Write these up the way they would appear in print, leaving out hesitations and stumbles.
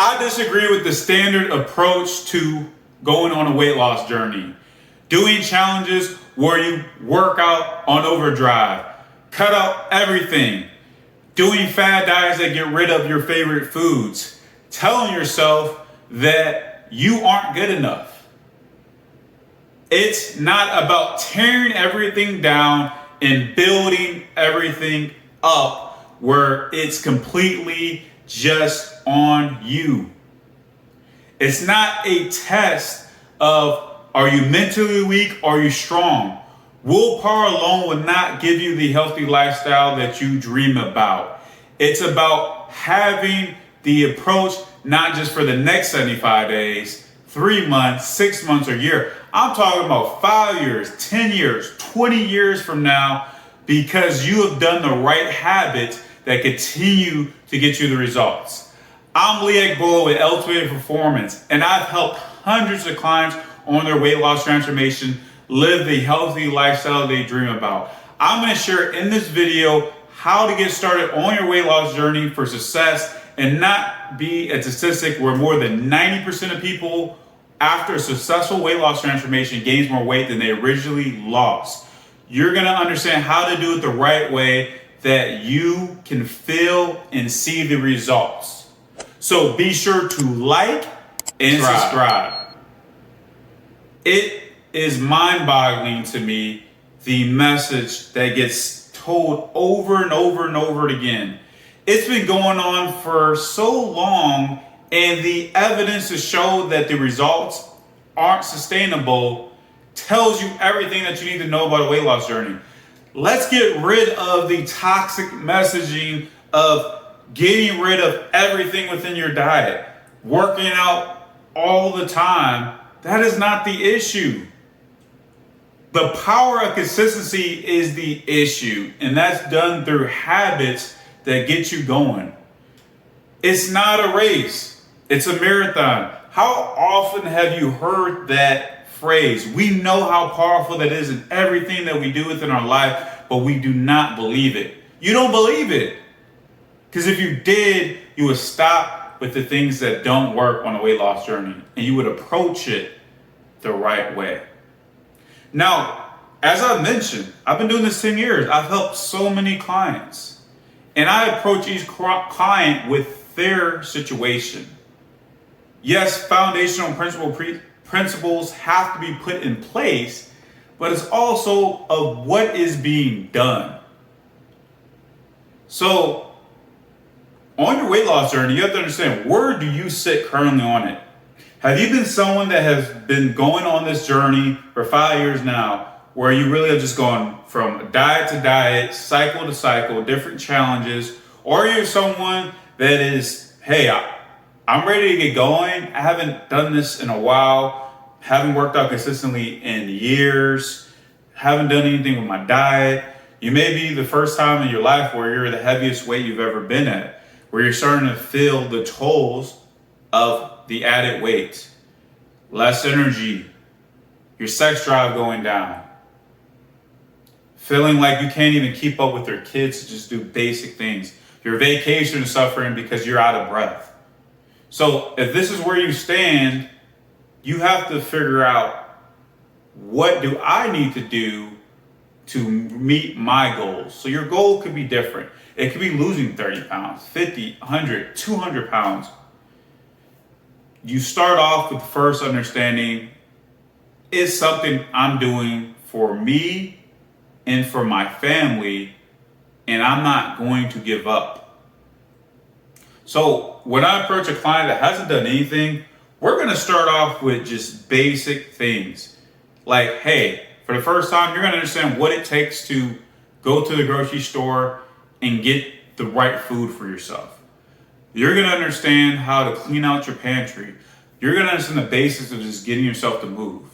I disagree with the standard approach to going on a weight loss journey. Doing challenges where you work out on overdrive, cut out everything, doing fad diets that get rid of your favorite foods, telling yourself that you aren't good enough. It's not about tearing everything down and building everything up where it's completely just on you. It's not a test of are you mentally weak or are you strong. Willpower alone will not give you the healthy lifestyle that you dream about. It's about having the approach not just for the next 75 days, 3 months, 6 months, or a year. I'm talking about 5 years, 10 years, 20 years from now, because you have done the right habits that continue to get you the results. I'm Lee Agbohlah with Ultimate Performance, and I've helped hundreds of clients on their weight loss transformation live the healthy lifestyle they dream about. I'm going to share in this video how to get started on your weight loss journey for success and not be a statistic where more than 90% of people after a successful weight loss transformation gains more weight than they originally lost. You're going to understand how to do it the right way that you can feel and see the results. So be sure to like and subscribe. It is mind-boggling to me, the message that gets told over and over and over again. It's been going on for so long, and the evidence to show that the results aren't sustainable tells you everything that you need to know about a weight loss journey. Let's get rid of the toxic messaging of getting rid of everything within your diet, working out all the time. That is not the issue. The power of consistency is the issue, and that's done through habits that get you going. It's not a race, it's a marathon. How often have you heard that phrase? We know how powerful that is in everything that we do within our life, but we do not believe it. You don't believe it. Because if you did, you would stop with the things that don't work on a weight loss journey, and you would approach it the right way. Now, as I mentioned, I've been doing this 10 years. I've helped so many clients, and I approach each client with their situation. Yes, foundational principles have to be put in place, but it's also of what is being done. So, on your weight loss journey, you have to understand, where do you sit currently on it? Have you been someone that has been going on this journey for 5 years now, where you really have just gone from diet to diet, cycle to cycle, different challenges? Or you're someone that is, hey, I'm ready to get going. I haven't done this in a while, haven't worked out consistently in years, haven't done anything with my diet. You may be the first time in your life where you're the heaviest weight you've ever been at, where you're starting to feel the tolls of the added weight, less energy, your sex drive going down, feeling like you can't even keep up with your kids to just do basic things. Your vacation is suffering because you're out of breath. So if this is where you stand, you have to figure out, what do I need to do to meet my goals? So your goal could be different. It could be losing 30 pounds, 50, 100, 200 pounds. You start off with first understanding, is something I'm doing for me and for my family, and I'm not going to give up. So when I approach a client that hasn't done anything, we're going to start off with just basic things. Like, hey, for the first time, you're going to understand what it takes to go to the grocery store and get the right food for yourself. You're going to understand how to clean out your pantry. You're going to understand the basics of just getting yourself to move.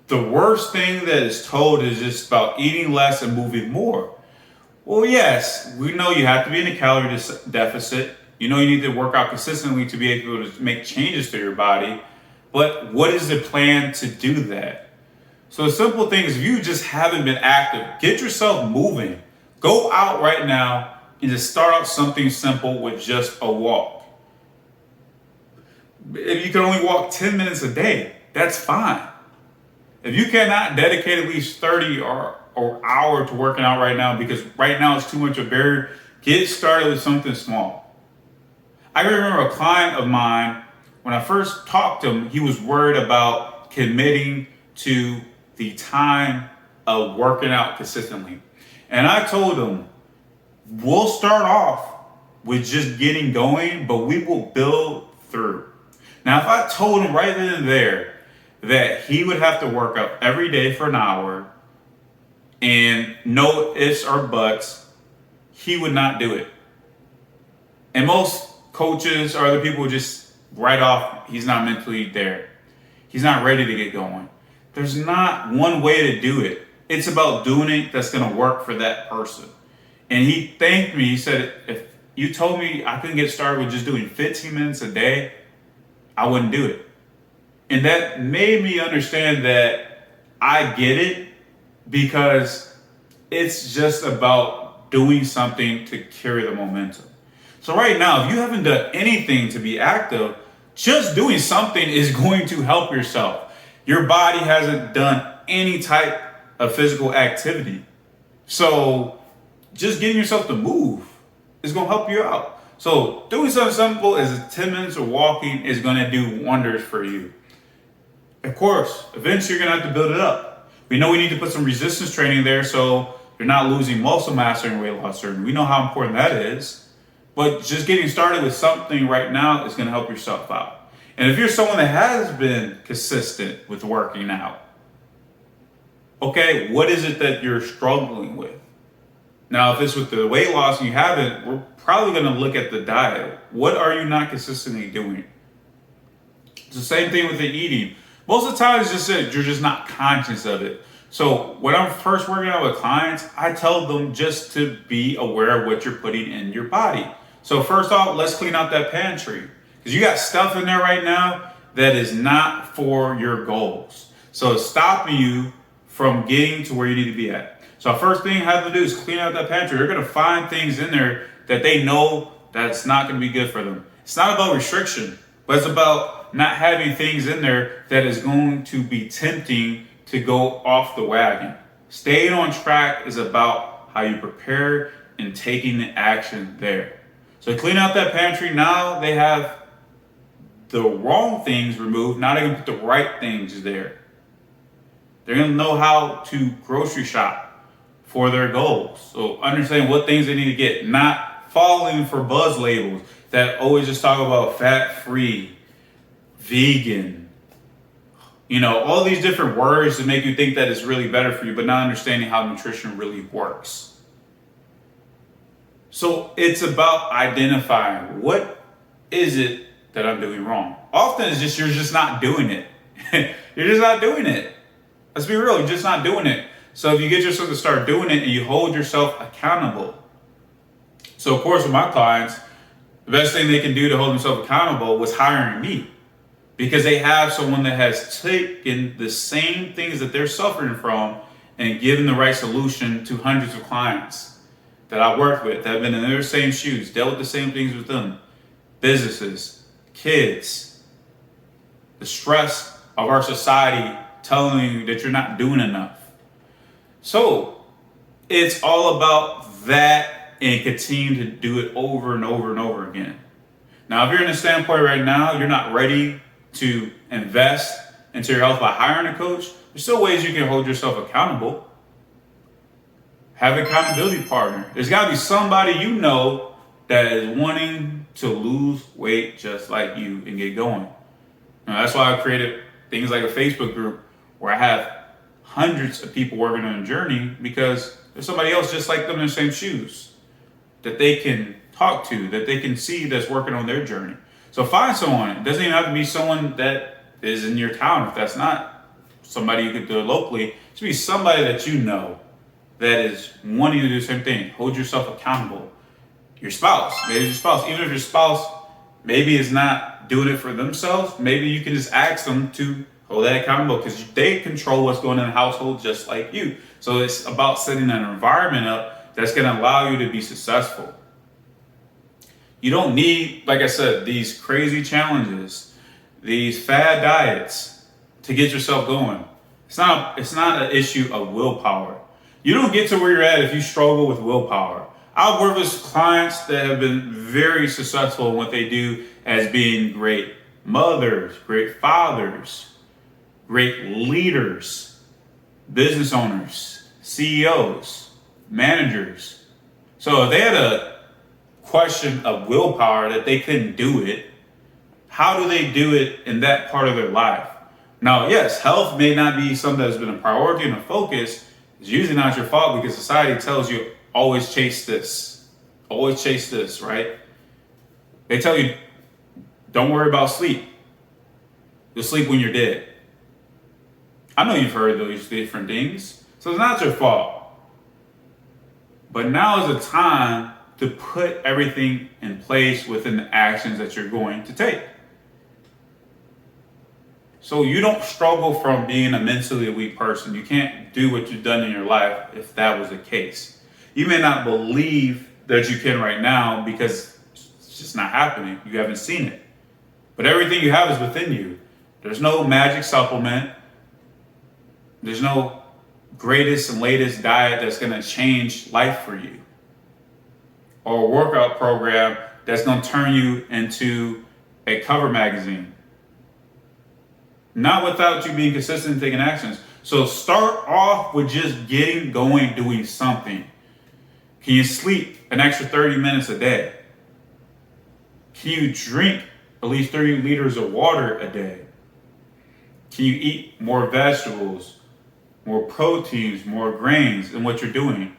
The worst thing that is told is just about eating less and moving more. Well, yes, we know you have to be in a calorie deficit. You know you need to work out consistently to be able to make changes to your body. But what is the plan to do that? So the simple thing is, if you just haven't been active, get yourself moving. Go out right now and just start out something simple with just a walk. If you can only walk 10 minutes a day, that's fine. If you cannot dedicate at least 30 or hour to working out right now, because right now it's too much of a barrier, get started with something small. I remember a client of mine, when I first talked to him, he was worried about committing to the time of working out consistently. And I told him, we'll start off with just getting going, but we will build through. Now, if I told him right then and there that he would have to work out every day for an hour and no ifs or buts, he would not do it. And most coaches or other people just write off, he's not mentally there. He's not ready to get going. There's not one way to do it. It's about doing it that's going to work for that person. And he thanked me. He said, if you told me I couldn't get started with just doing 15 minutes a day, I wouldn't do it. And that made me understand that I get it, because it's just about doing something to carry the momentum. So right now, if you haven't done anything to be active, just doing something is going to help yourself. Your body hasn't done any type of physical activity. So just getting yourself to move is going to help you out. So doing something simple as 10 minutes of walking is going to do wonders for you. Of course, eventually you're going to have to build it up. We know we need to put some resistance training there so you're not losing muscle mass during weight loss surgery. We know how important that is. But just getting started with something right now is going to help yourself out. And if you're someone that has been consistent with working out, okay, what is it that you're struggling with? Now, if it's with the weight loss and you haven't, we're probably going to look at the diet. What are you not consistently doing? It's the same thing with the eating. Most of the time, it's just that you're just not conscious of it. So when I'm first working out with clients, I tell them just to be aware of what you're putting in your body. So first off, let's clean out that pantry, because you got stuff in there right now that is not for your goals. So it's stopping you from getting to where you need to be at. So first thing I have to do is clean out that pantry. You're going to find things in there that they know that's not going to be good for them. It's not about restriction, but it's about not having things in there that is going to be tempting to go off the wagon. Staying on track is about how you prepare and taking the action there. So clean out that pantry. Now they have the wrong things removed. Now they're going to put the right things there. They're going to know how to grocery shop for their goals. So understand what things they need to get, not falling for buzz labels that always just talk about fat-free, vegan, all these different words to make you think that it's really better for you, but not understanding how nutrition really works. So it's about identifying what is it that I'm doing wrong. Often it's just you're just not doing it. You're just not doing it. Let's be real, you're just not doing it. So if you get yourself to start doing it and you hold yourself accountable. So of course with my clients, the best thing they can do to hold themselves accountable was hiring me, because they have someone that has taken the same things that they're suffering from and given the right solution to hundreds of clients that I worked with that have been in their same shoes, dealt with the same things with them. Businesses, kids, the stress of our society telling you that you're not doing enough. So it's all about that, and continue to do it over and over and over again. Now, if you're in a standpoint right now, you're not ready to invest into your health by hiring a coach, there's still ways you can hold yourself accountable. Have an accountability partner. There's got to be somebody you know that is wanting to lose weight just like you and get going. Now, that's why I created things like a Facebook group where I have hundreds of people working on a journey, because there's somebody else just like them in the same shoes that they can talk to, that they can see that's working on their journey. So find someone. It doesn't even have to be someone that is in your town. If that's not somebody you could do it locally, it should be somebody that you know that is wanting to do the same thing. Hold yourself accountable. Your spouse, maybe your spouse, even if your spouse maybe is not doing it for themselves, maybe you can just ask them to hold that accountable, because they control what's going on in the household just like you. So it's about setting an environment up that's going to allow you to be successful. You don't need, like I said, these crazy challenges. these fad diets to get yourself going. It's not an issue of willpower. You don't get to where you're at if you struggle with willpower. I've worked with clients that have been very successful in what they do as being great mothers, great fathers, great leaders, business owners, CEOs, managers. So if they had a question of willpower that they couldn't do it, how do they do it in that part of their life? Now, yes, health may not be something that's been a priority and a focus. It's usually not your fault because society tells you always chase this. Always chase this, right? They tell you, don't worry about sleep. You'll sleep when you're dead. I know you've heard those different things. So it's not your fault. But now is the time to put everything in place within the actions that you're going to take. So you don't struggle from being a mentally weak person. You can't do what you've done in your life if that was the case. You may not believe that you can right now because it's just not happening. You haven't seen it. But everything you have is within you. There's no magic supplement. There's no greatest and latest diet that's going to change life for you. Or a workout program that's going to turn you into a cover magazine. Not without you being consistent and taking actions. So start off with just getting going, doing something. Can you sleep an extra 30 minutes a day? Can you drink at least 30 liters of water a day? Can you eat more vegetables, more proteins, more grains in what you're doing?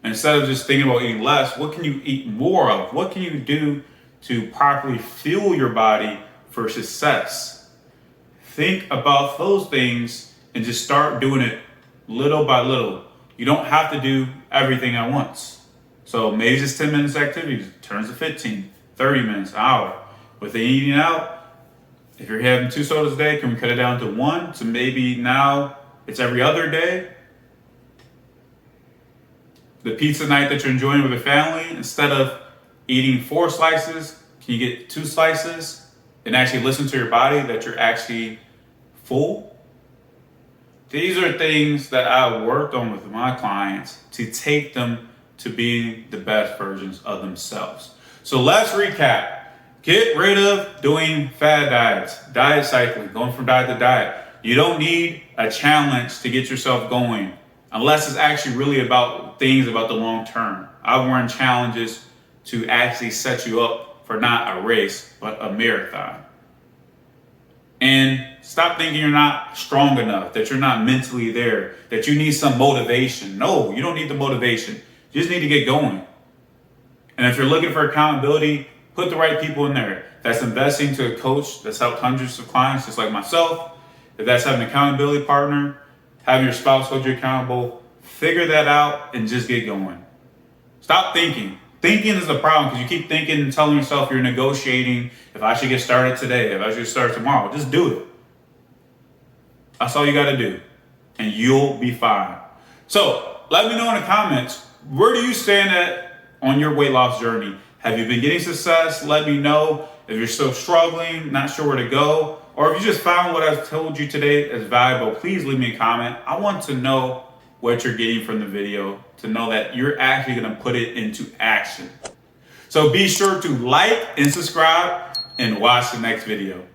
Instead of just thinking about eating less, what can you eat more of? What can you do to properly fuel your body for success? Think about those things and just start doing it little by little. You don't have to do everything at once. So maybe just 10 minutes activities turns to 15, 30 minutes, an hour. With the eating out, if you're having 2 sodas a day, can we cut it down to 1? So maybe now it's every other day. The pizza night that you're enjoying with your family, instead of eating 4 slices, can you get 2 slices and actually listen to your body that you're actually full? These are things that I worked on with my clients to take them to being the best versions of themselves. So let's recap. Get rid of doing fad diets, diet cycling, going from diet to diet. You don't need a challenge to get yourself going unless it's actually really about things about the long term. I've run challenges to actually set you up for not a race, but a marathon. And stop thinking you're not strong enough, that you're not mentally there, that you need some motivation. No, you don't need the motivation. You just need to get going. And if you're looking for accountability, put the right people in there. That's investing to a coach that's helped hundreds of clients just like myself. If that's having an accountability partner, having your spouse hold you accountable, figure that out and just get going. Stop thinking. Thinking is the problem because you keep thinking and telling yourself you're negotiating if I should get started today, if I should start tomorrow. Just do it. That's all you got to do. And you'll be fine. So let me know in the comments, where do you stand at on your weight loss journey? Have you been getting success? Let me know. If you're still struggling, not sure where to go, or if you just found what I told you today as valuable, please leave me a comment. I want to know what you're getting from the video, to know that you're actually going to put it into action. So be sure to like and subscribe and watch the next video.